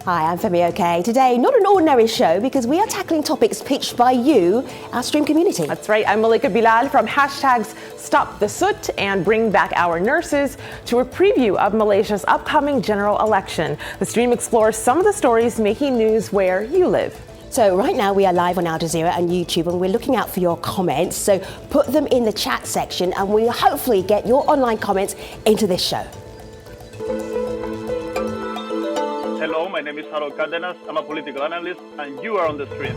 Hi, I'm Femi OK. Today, not an ordinary show because we are tackling topics pitched by you, our stream community. That's right. I'm Malika Bilal from hashtags Stop the Soot and Bring Back Our Nurses to a preview of Malaysia's upcoming general election. The stream explores some of the stories making news where you live. So right now we are live on Al Jazeera and YouTube and we're looking out for your comments. So put them in the chat section and we'll hopefully get your online comments into this show. Hello, my name is Harcourt. I'm a political analyst and you are on the stream.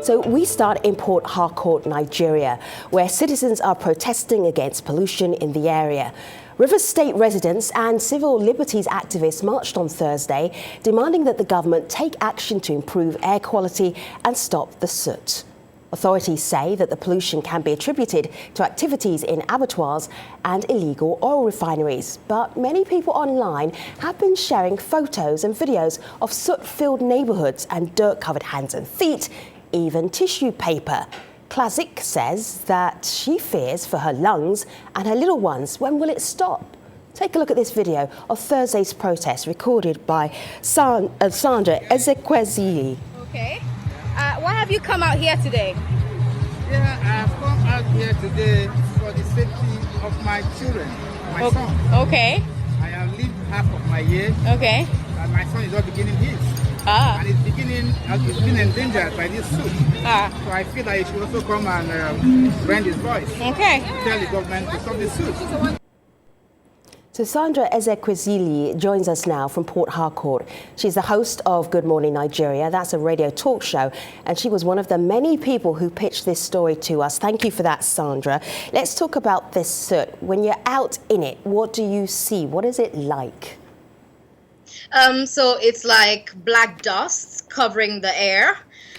So we start in Port Harcourt, Nigeria, where citizens are protesting against pollution in the area. Rivers State residents and civil liberties activists marched on Thursday, demanding that the government take action to improve air quality and stop the soot. Authorities say that the pollution can be attributed to activities in abattoirs and illegal oil refineries. But many people online have been sharing photos and videos of soot-filled neighbourhoods and dirt-covered hands and feet, even tissue paper. Classic says that she fears for her lungs and her little ones. When will it stop? Take a look at this video of Thursday's protest recorded by Sandra Ezekwesili. Okay. Why have you come out here today? Yeah, I've come out here today for the safety of my children, my son. Okay. I have lived half of my year. Okay. And my son is not beginning his. Ah. And it's been endangered by this suit. Ah. So I feel that he should also come and lend his voice. Okay. Tell the government to stop the suit. So Sandra Ezekwesili joins us now from Port Harcourt. She's the host of Good Morning Nigeria. That's a radio talk show. And she was one of the many people who pitched this story to us. Thank you for that, Sandra. Let's talk about this soot. When you're out in it, what do you see? What is it like? So it's like black dust covering the air.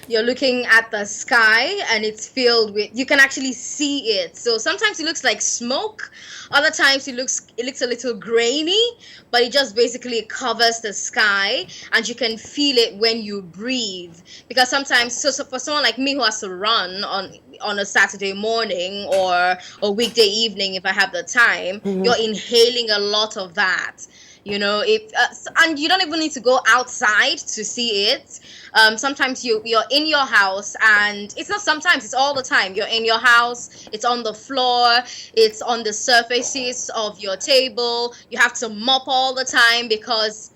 You're looking at the sky and it's filled with, you can actually see it. So sometimes it looks like smoke. Other times it looks a little grainy, but it just basically covers the sky and you can feel it when you breathe. Because sometimes, so for someone like me who has to run on a Saturday morning or a weekday evening, if I have the time, you're inhaling a lot of that. You know, and you don't even need to go outside to see it. Sometimes you're in your house, and it's not sometimes, it's all the time. You're in your house, it's on the floor, it's on the surfaces of your table. You have to mop all the time because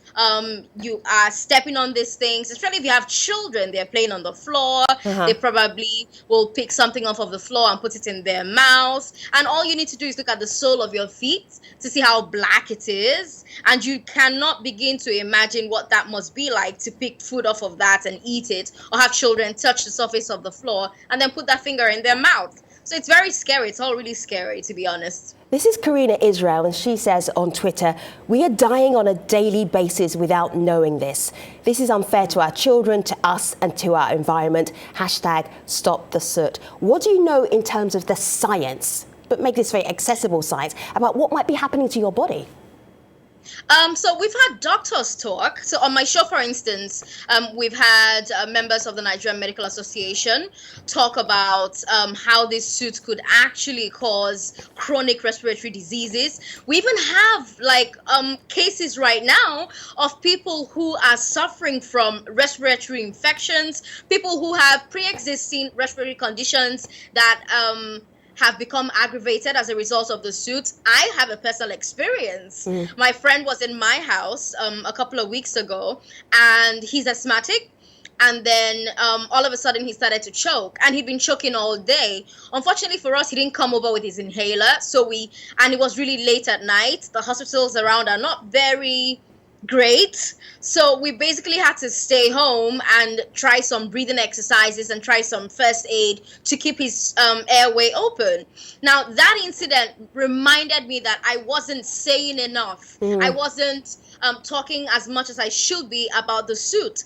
you are stepping on these things, especially if you have children. They're playing on the floor. They probably will pick something off of the floor and put it in their mouth. And all you need to do is look at the sole of your feet to see how black it is. And you cannot begin to imagine what that must be like to pick food off of that and eat it, or have children touch the surface of the floor and then put that finger in their mouth. So it's very scary. It's all really scary, to be honest. This is Karina Israel, and she says on Twitter, "We are dying on a daily basis without knowing this. This is unfair to our children, to us, and to our environment. Hashtag stop the soot." What do you know in terms of the science, but make this very accessible science, about what might be happening to your body? So we've had doctors talk. So on my show, for instance, we've had members of the Nigerian Medical Association talk about how this soot could actually cause chronic respiratory diseases. We even have cases right now of people who are suffering from respiratory infections, people who have pre-existing respiratory conditions that have become aggravated as a result of the soot. I have a personal experience. My friend was in my house a couple of weeks ago, and he's asthmatic. And then all of a sudden he started to choke, and he'd been choking all day. Unfortunately for us, he didn't come over with his inhaler. And it was really late at night. The hospitals around are not very great. So we basically had to stay home and try some breathing exercises and try some first aid to keep his airway open. Now, that incident reminded me that I wasn't saying enough. I wasn't talking as much as I should be about the soot.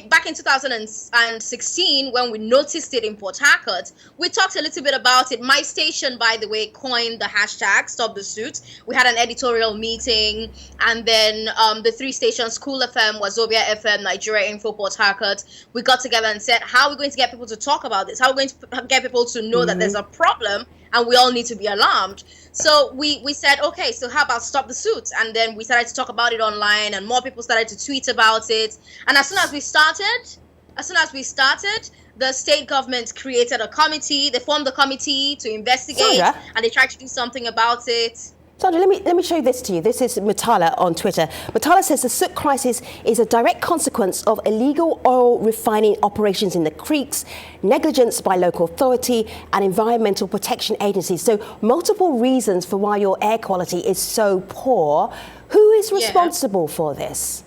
Back in 2016, when we noticed it in Port Harcourt, we talked a little bit about it. My station, by the way, coined the hashtag Stop the Soot. We had an editorial meeting, and then the three stations, Cool FM, Wazobia FM, Nigeria Info, Port Harcourt, we got together and said, how are we going to get people to talk about this? How are we going to get people to know that there's a problem and we all need to be alarmed. So we said, okay, so how about stop the suit? And then we started to talk about it online, and more people started to tweet about it. And as soon as we started, the state government created a committee. They formed a committee to investigate, Sandra? and they tried to do something about it. Sandra, let me show this to you. This is Matala on Twitter. Matala says the Soot crisis is a direct consequence of illegal oil refining operations in the creeks, negligence by local authority and environmental protection agencies. So multiple reasons for why your air quality is so poor. Who is responsible for this?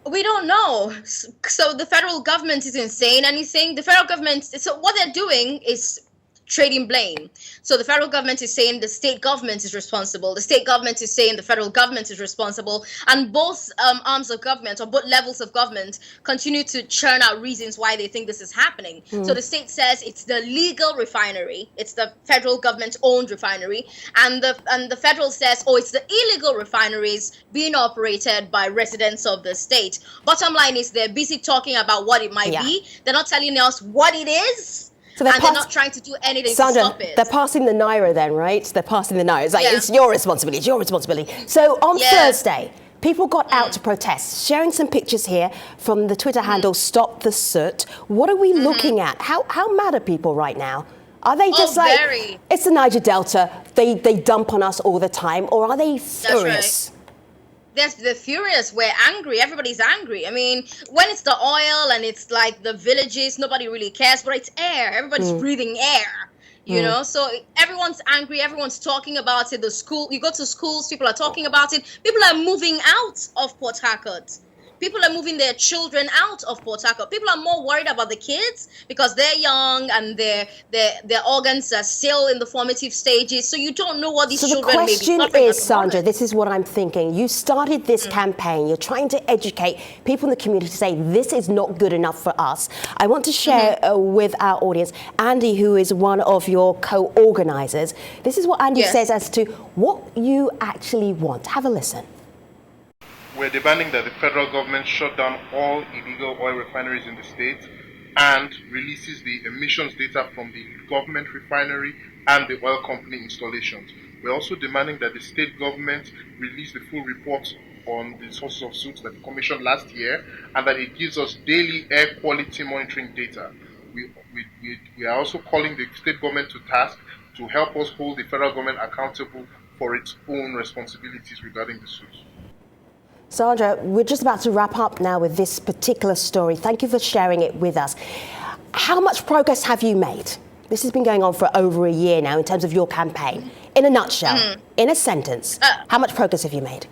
We don't know. So the federal government isn't saying anything. The federal government, so what they're doing is trading blame. So the federal government is saying the state government is responsible. The state government is saying the federal government is responsible. And both arms of government, or both levels of government, continue to churn out reasons why they think this is happening. So the state says it's the legal refinery. It's the federal government-owned refinery. And the federal says, oh, it's the illegal refineries being operated by residents of the state. Bottom line is they're busy talking about what it might be. They're not telling us what it is. So they're not trying to do anything Sandra, to stop it. They're passing the naira then, right? They're passing the naira. It's like, it's your responsibility, it's your responsibility. So on Thursday, people got out to protest, sharing some pictures here from the Twitter handle Stop the Soot. What are we looking at? How mad are people right now? Are they just it's the Niger Delta, they dump on us all the time, or are they furious? They're furious. We're angry. Everybody's angry. I mean, when it's the oil and it's like the villages, nobody really cares, but it's air. Everybody's breathing air, you know? So everyone's angry. Everyone's talking about it. You go to schools, people are talking about it. People are moving out of Port Harcourt. People are moving their children out of Port Harcourt. People are more worried about the kids because they're young and their organs are still in the formative stages. So you don't know what these children may be suffering. So the question is, Sandra, this is what I'm thinking. You started this campaign. You're trying to educate people in the community to say this is not good enough for us. I want to share with our audience Andy, who is one of your co-organizers. This is what Andy says as to what you actually want. Have a listen. We're demanding that the federal government shut down all illegal oil refineries in the state and releases the emissions data from the government refinery and the oil company installations. We're also demanding that the state government release the full report on the sources of soot that it commissioned last year, and that it gives us daily air quality monitoring data. We are also calling the state government to task to help us hold the federal government accountable for its own responsibilities regarding the soot. Sandra, we're just about to wrap up now with this particular story. Thank you for sharing it with us. How much progress have you made? This has been going on for over a year now in terms of your campaign. In a nutshell, in a sentence, how much progress have you made?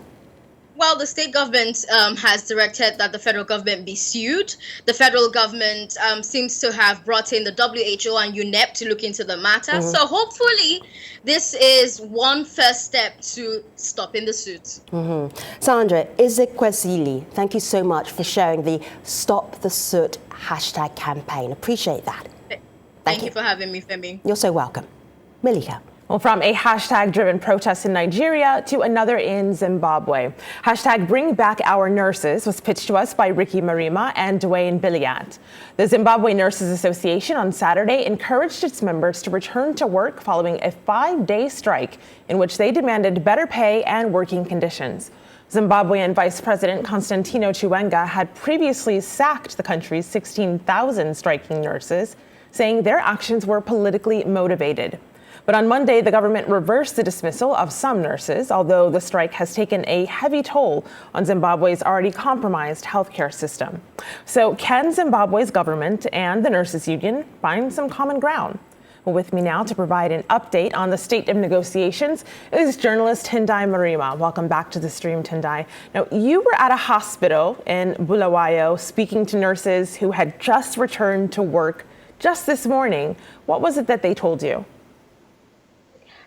Well, the state government has directed that the federal government be sued. The federal government seems to have brought in the WHO and UNEP to look into the matter. So hopefully this is one first step to stopping the suit. Sandra Ezekwesili, thank you so much for sharing the Stop the Soot hashtag campaign. Appreciate that. Thank you for having me, Femi. You're so welcome. Malika. Well, from a hashtag-driven protest in Nigeria to another in Zimbabwe. Hashtag Bring Back Our Nurses was pitched to us by Ricky Marima and Dwayne Billiat. The Zimbabwe Nurses Association on Saturday encouraged its members to return to work following a 5-day strike in which they demanded better pay and working conditions. Zimbabwean Vice President Constantino Chiwenga had previously sacked the country's 16,000 striking nurses, saying their actions were politically motivated. But on Monday, the government reversed the dismissal of some nurses, although the strike has taken a heavy toll on Zimbabwe's already compromised healthcare system. So can Zimbabwe's government and the nurses union find some common ground? Well, with me now to provide an update on the state of negotiations is journalist Tendai Marima. Welcome back to the stream, Tendai. Now, you were at a hospital in Bulawayo speaking to nurses who had just returned to work just this morning. What was it that they told you?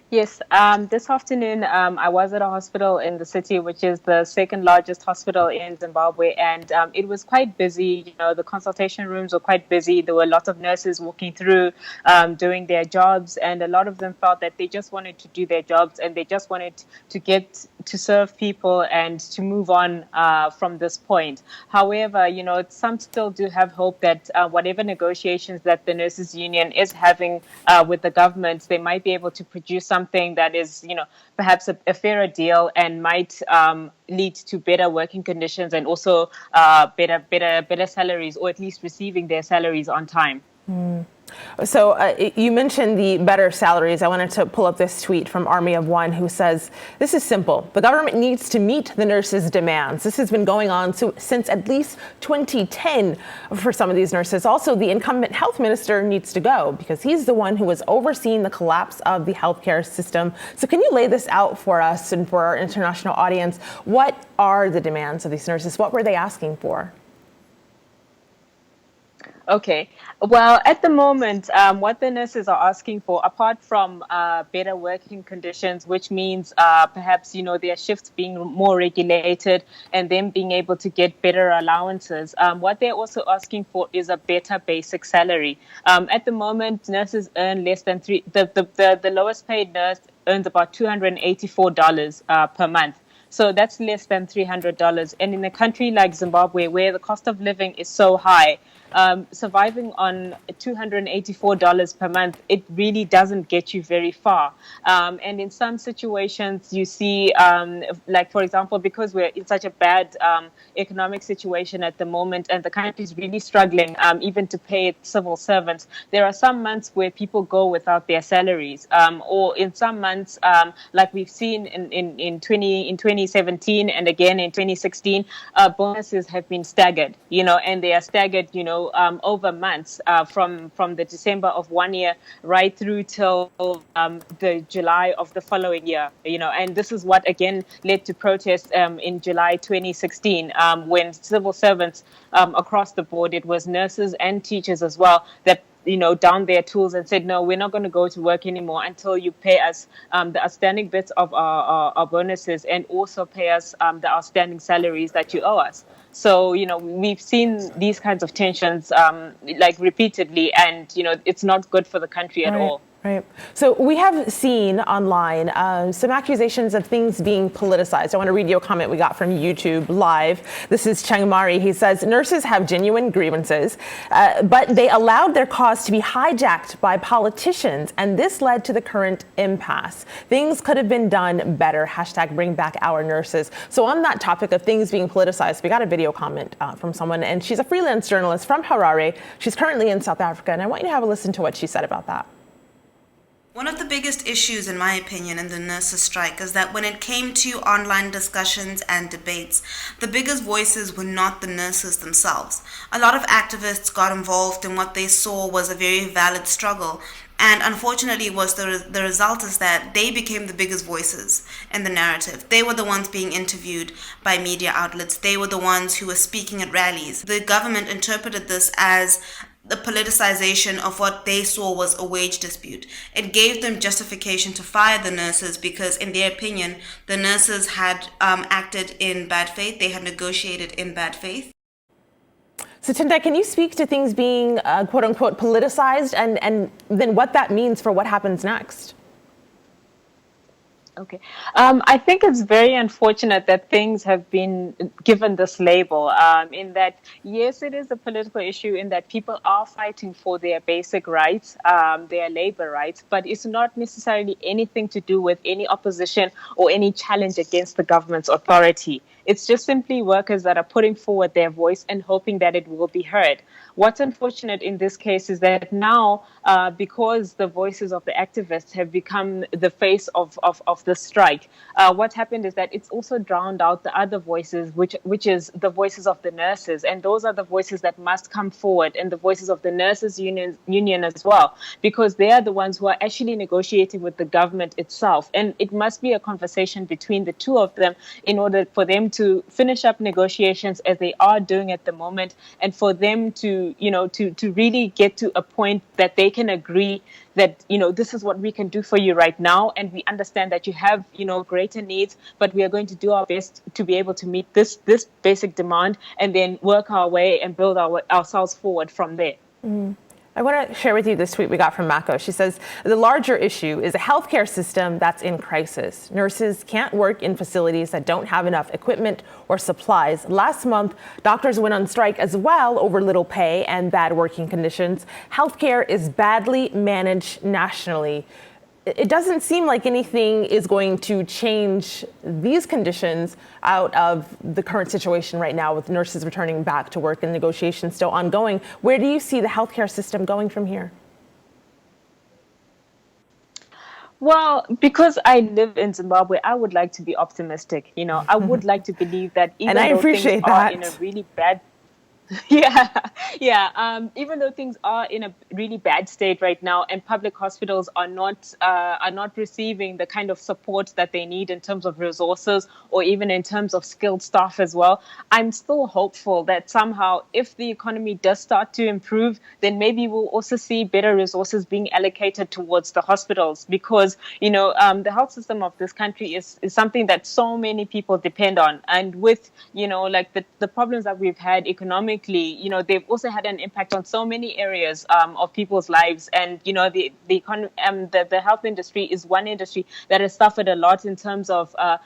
Yes, this afternoon I was at a hospital in the city, which is the second largest hospital in Zimbabwe, and it was quite busy. You know, the consultation rooms were quite busy. There were a lot of nurses walking through, doing their jobs, and a lot of them felt that they just wanted to do their jobs and they just wanted to get to serve people and to move on from this point. However, some still do have hope that whatever negotiations that the nurses union is having with the government, they might be able to produce something that is, perhaps a fairer deal and might lead to better working conditions and also better salaries, or at least receiving their salaries on time. So you mentioned the better salaries. I wanted to pull up this tweet from Army of One, who says, this is simple. The government needs to meet the nurses' demands. This has been going on since at least 2010 for some of these nurses. Also, the incumbent health minister needs to go because he's the one who has overseen the collapse of the healthcare system. So can you lay this out for us and for our international audience? What are the demands of these nurses? What were they asking for? Okay. Well, at the moment, what the nurses are asking for, apart from better working conditions, which means perhaps, their shifts being more regulated and them being able to get better allowances, what they're also asking for is a better basic salary. At the moment, nurses earn less than the lowest paid nurse earns about $284 per month. So that's less than $300. And in a country like Zimbabwe, where the cost of living is so high, surviving on $284 per month, it really doesn't get you very far. And in some situations, you see, like, for example, because we're in such a bad economic situation at the moment, and the country is really struggling even to pay its civil servants, there are some months where people go without their salaries. Or in some months, like we've seen in 2017 and again in 2016, bonuses have been staggered, and they are staggered, over months from the December of one year right through till the July of the following year, and this is what again led to protests in July 2016 when civil servants across the board, it was nurses and teachers as well, that down their tools and said, no, we're not going to go to work anymore until you pay us the outstanding bits of our bonuses and also pay us the outstanding salaries that you owe us. So, we've seen these kinds of tensions like repeatedly, and, it's not good for the country at all. Right. So we have seen online some accusations of things being politicized. I want to read you a comment we got from YouTube Live. This is Chang Mari. He says, nurses have genuine grievances, but they allowed their cause to be hijacked by politicians, and this led to the current impasse. Things could have been done better. # bring back our nurses. So on that topic of things being politicized, we got a video comment from someone, and she's a freelance journalist from Harare. She's currently in South Africa, and I want you to have a listen to what she said about that. One of the biggest issues, in my opinion, in the nurses' strike is that when it came to online discussions and debates, the biggest voices were not the nurses themselves. A lot of activists got involved in what they saw was a very valid struggle, and unfortunately the result is that they became the biggest voices in the narrative. They were the ones being interviewed by media outlets. They were the ones who were speaking at rallies. The government interpreted this as the politicization of what they saw was a wage dispute. It gave them justification to fire the nurses because, in their opinion, the nurses had acted in bad faith. They had negotiated in bad faith. So, Tendai, can you speak to things being, quote unquote, politicized and then what that means for what happens next? Okay. I think it's very unfortunate that things have been given this label, in that, yes, it is a political issue in that people are fighting for their basic rights, their labor rights, but it's not necessarily anything to do with any opposition or any challenge against the government's authority. It's just simply workers that are putting forward their voice and hoping that it will be heard. What's unfortunate in this case is that now, because the voices of the activists have become the face of the strike, what happened is that it's also drowned out the other voices, which is the voices of the nurses. And those are the voices that must come forward, and the voices of the nurses union as well, because they are the ones who are actually negotiating with the government itself. And it must be a conversation between the two of them in order for them to finish up negotiations as they are doing at the moment, and for them to really get to a point that they can agree that, this is what we can do for you right now. And we understand that you have, greater needs, but we are going to do our best to be able to meet this basic demand and then work our way and build ourselves forward from there. Mm. I want to share with you this tweet we got from Mako. She says, the larger issue is a healthcare system that's in crisis. Nurses can't work in facilities that don't have enough equipment or supplies. Last month, doctors went on strike as well over little pay and bad working conditions. Healthcare is badly managed nationally. It doesn't seem like anything is going to change these conditions out of the current situation right now with nurses returning back to work and negotiations still ongoing. Where do you see the healthcare system going from here? Well, because I live in Zimbabwe, I would like to be optimistic. You know, I would like to believe that even though things are in a really bad even though things are in a really bad state right now, and public hospitals are not receiving the kind of support that they need in terms of resources or even in terms of skilled staff as well, I'm still hopeful that somehow, if the economy does start to improve, then maybe we'll also see better resources being allocated towards the hospitals, because the health system of this country is something that so many people depend on, and with like the problems that we've had economically, they've also had an impact on so many areas of people's lives. And the health industry is one industry that has suffered a lot in terms of a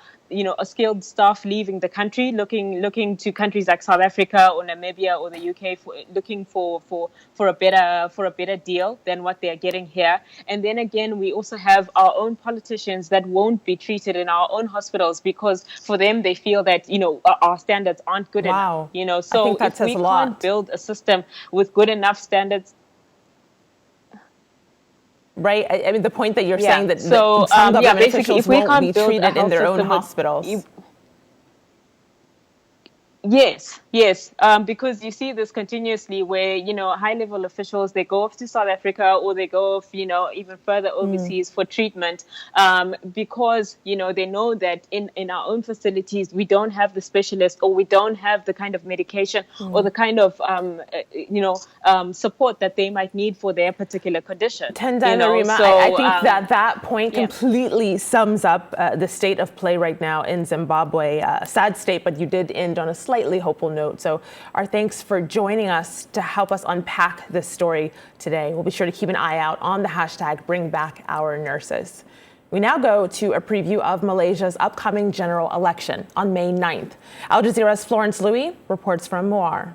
skilled staff leaving the country, looking to countries like South Africa or Namibia or the UK looking for a better deal than what they're getting here. And then again, we also have our own politicians that won't be treated in our own hospitals because for them they feel that our standards aren't good enough. So I think that if says we a lot. can't build a system with good enough standards. Right. I mean, the point that you're saying that so, some government officials if we won't be can't treated in their own hospitals. Yes, because you see this continuously where, high-level officials, they go off to South Africa or they go off, even further overseas for treatment because, they know that in our own facilities, we don't have the specialist or we don't have the kind of medication or the kind of, support that they might need for their particular condition. Rima, So, I think that point completely sums up the state of play right now in Zimbabwe. A sad state, but you did end on a slightly hopeful note. So our thanks for joining us to help us unpack this story today. We'll be sure to keep an eye out on the hashtag #BringBackOurNurses. We now go to a preview of Malaysia's upcoming general election on May 9th. Al Jazeera's Florence Louis reports from Muar.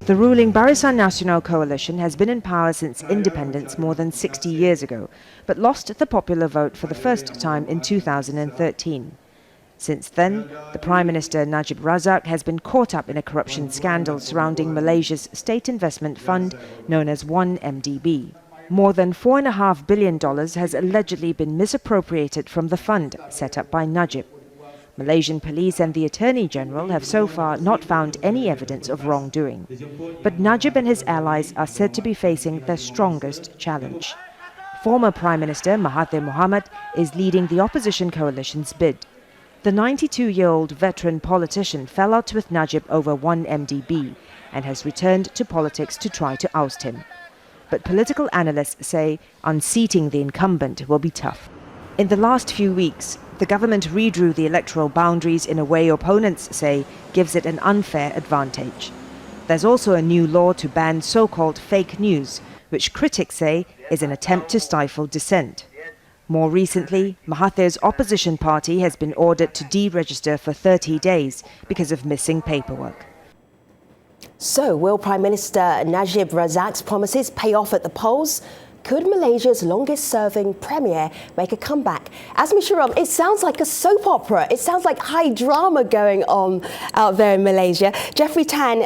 The ruling Barisan Nasional coalition has been in power since independence more than 60 years ago, but lost the popular vote for the first time in 2013. Since then, the Prime Minister Najib Razak has been caught up in a corruption scandal surrounding Malaysia's state investment fund known as 1MDB. More than $4.5 billion has allegedly been misappropriated from the fund set up by Najib. Malaysian police and the Attorney General have so far not found any evidence of wrongdoing. But Najib and his allies are said to be facing their strongest challenge. Former Prime Minister Mahathir Mohamad is leading the opposition coalition's bid. The 92-year-old veteran politician fell out with Najib over 1MDB and has returned to politics to try to oust him. But political analysts say unseating the incumbent will be tough. In the last few weeks, the government redrew the electoral boundaries in a way opponents say gives it an unfair advantage. There's also a new law to ban so-called fake news, which critics say is an attempt to stifle dissent. More recently, Mahathir's opposition party has been ordered to deregister for 30 days because of missing paperwork. So, will Prime Minister Najib Razak's promises pay off at the polls? Could Malaysia's longest-serving premier make a comeback? Azmi Sharam, it sounds like a soap opera. It sounds like high drama going on out there in Malaysia. Jeffrey Tan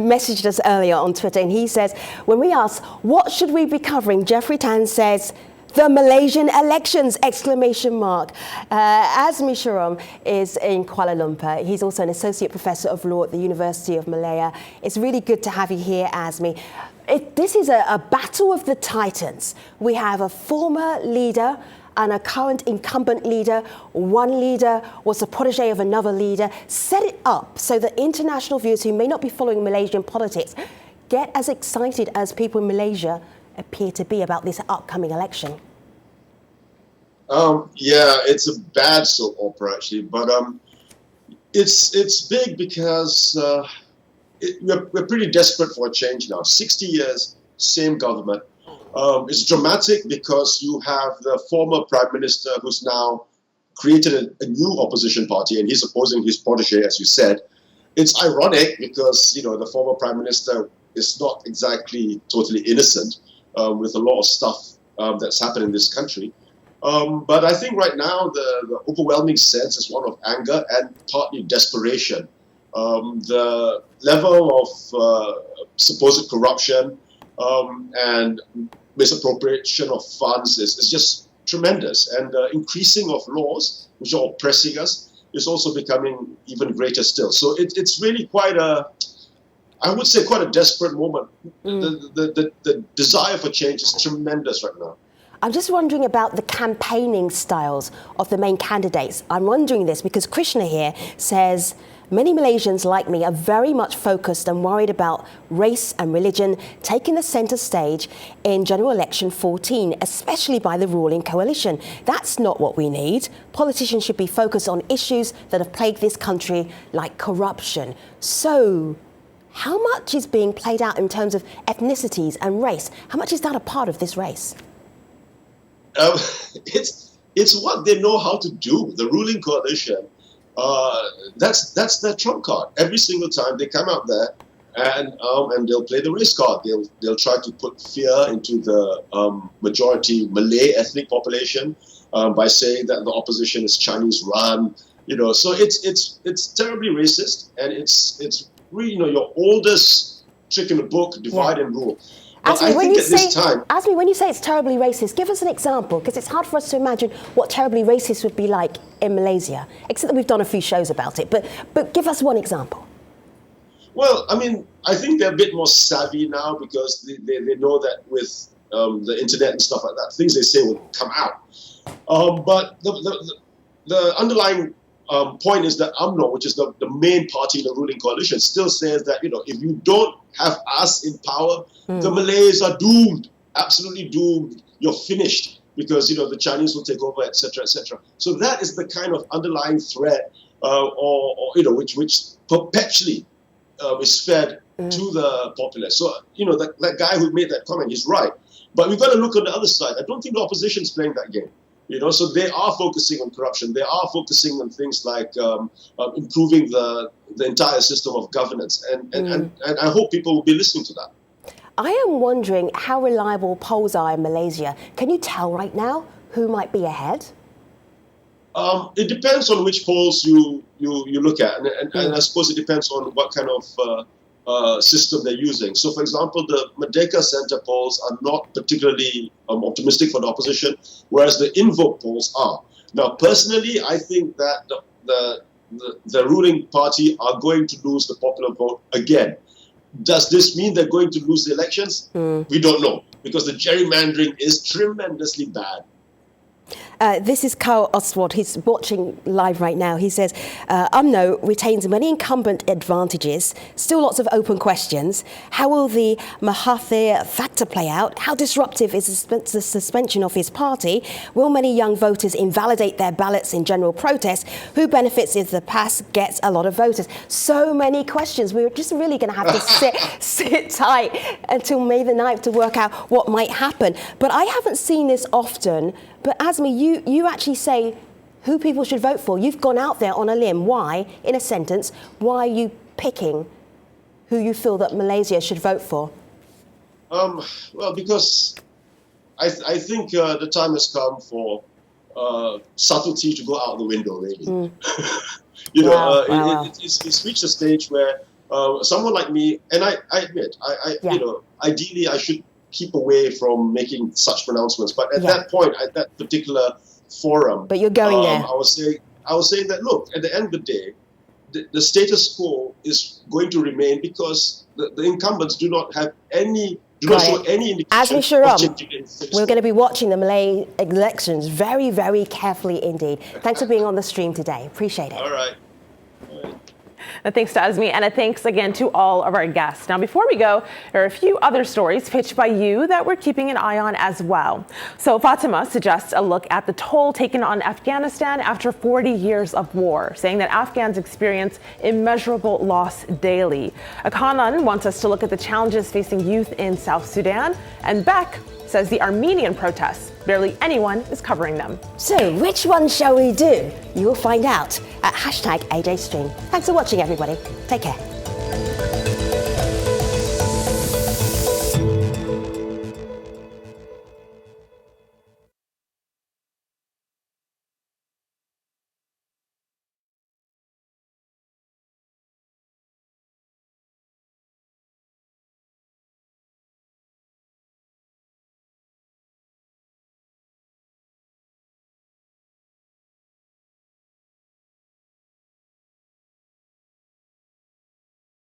messaged us earlier on Twitter, and he says, when we ask, what should we be covering? Jeffrey Tan says, the Malaysian elections, ! Azmi Sharam is in Kuala Lumpur. He's also an associate professor of law at the University of Malaya. It's really good to have you here, Azmi. This is a battle of the titans. We have a former leader and a current incumbent leader. One leader was a protege of another leader. Set it up so that international viewers who may not be following Malaysian politics get as excited as people in Malaysia appear to be about this upcoming election. It's a bad soap opera actually, but it's big because we're pretty desperate for a change now. 60 years same government. It's dramatic because you have the former prime minister who's now created a new opposition party, and he's opposing his protege, as you said. It's ironic because, the former prime minister is not exactly totally innocent with a lot of stuff that's happened in this country. But I think right now the overwhelming sense is one of anger and partly desperation. The level of supposed corruption and misappropriation of funds is just tremendous. And the increasing of laws, which are oppressing us, is also becoming even greater still. So it's really quite I would say quite a desperate moment. The desire for change is tremendous right now. I'm just wondering about the campaigning styles of the main candidates. I'm wondering this because Krishna here says, many Malaysians like me are very much focused and worried about race and religion taking the centre stage in General Election 14, especially by the ruling coalition. That's not what we need. Politicians should be focused on issues that have plagued this country, like corruption. So, how much is being played out in terms of ethnicities and race? How much is that a part of this race? It's what they know how to do. The ruling coalition, that's their trump card. Every single time they come out there and they'll play the race card. They'll try to put fear into the majority Malay ethnic population by saying that the opposition is Chinese run. So it's terribly racist, and it's really your oldest trick in the book: divide and rule. Asmi, when you say it's terribly racist, give us an example, because it's hard for us to imagine what terribly racist would be like in Malaysia, except that we've done a few shows about it. But give us one example. Well, I think they're a bit more savvy now because they know that with the internet and stuff like that, things they say will come out. But the underlying point is that UMNO, which is the main party in the ruling coalition, still says that, if you don't have us in power, the Malays are doomed, absolutely doomed. You're finished because, the Chinese will take over, etc., etc. So that is the kind of underlying threat, which perpetually is fed to the populace. So, that guy who made that comment, he's right. But we've got to look on the other side. I don't think the opposition is playing that game. So they are focusing on corruption. They are focusing on things like improving the entire system of governance. And I hope people will be listening to that. I am wondering how reliable polls are in Malaysia. Can you tell right now who might be ahead? It depends on which polls you look at. And I suppose it depends on what kind of system they're using. So, for example, the Merdeka Center polls are not particularly optimistic for the opposition, whereas the Invoke polls are. Now, personally, I think that the ruling party are going to lose the popular vote again. Does this mean they're going to lose the elections? We don't know, because the gerrymandering is tremendously bad. This is Carl Oswald. He's watching live right now. He says, UMNO retains many incumbent advantages, still lots of open questions. How will the Mahathir factor play out? How disruptive is the suspension of his party? Will many young voters invalidate their ballots in general protest? Who benefits if the PAS gets a lot of voters? So many questions. We're just really going to have to sit tight until May the 9th to work out what might happen. But I haven't seen this often. But Asmi, you actually say who people should vote for. You've gone out there on a limb. Why, in a sentence, why are you picking who you feel that Malaysia should vote for? Well, because I think the time has come for subtlety to go out the window, really. It's reached a stage where someone like me, and I admit, ideally I should keep away from making such pronouncements. But at that point, at that particular forum, but you're going there. I was saying that, look, at the end of the day, the status quo is going to remain because the incumbents do not have any, show any indication of changing. We're going to be watching the Malay elections very, very carefully indeed. Thanks for being on the stream today. Appreciate it. All right. Thanks to Azmi, and a thanks again to all of our guests. Now, before we go, there are a few other stories pitched by you that we're keeping an eye on as well. So Fatima suggests a look at the toll taken on Afghanistan after 40 years of war, saying that Afghans experience immeasurable loss daily. Akanan wants us to look at the challenges facing youth in South Sudan, and Beck says the Armenian protests, barely anyone is covering them. So which one shall we do? You will find out at #AJStream. Thanks for watching, everybody. Take care.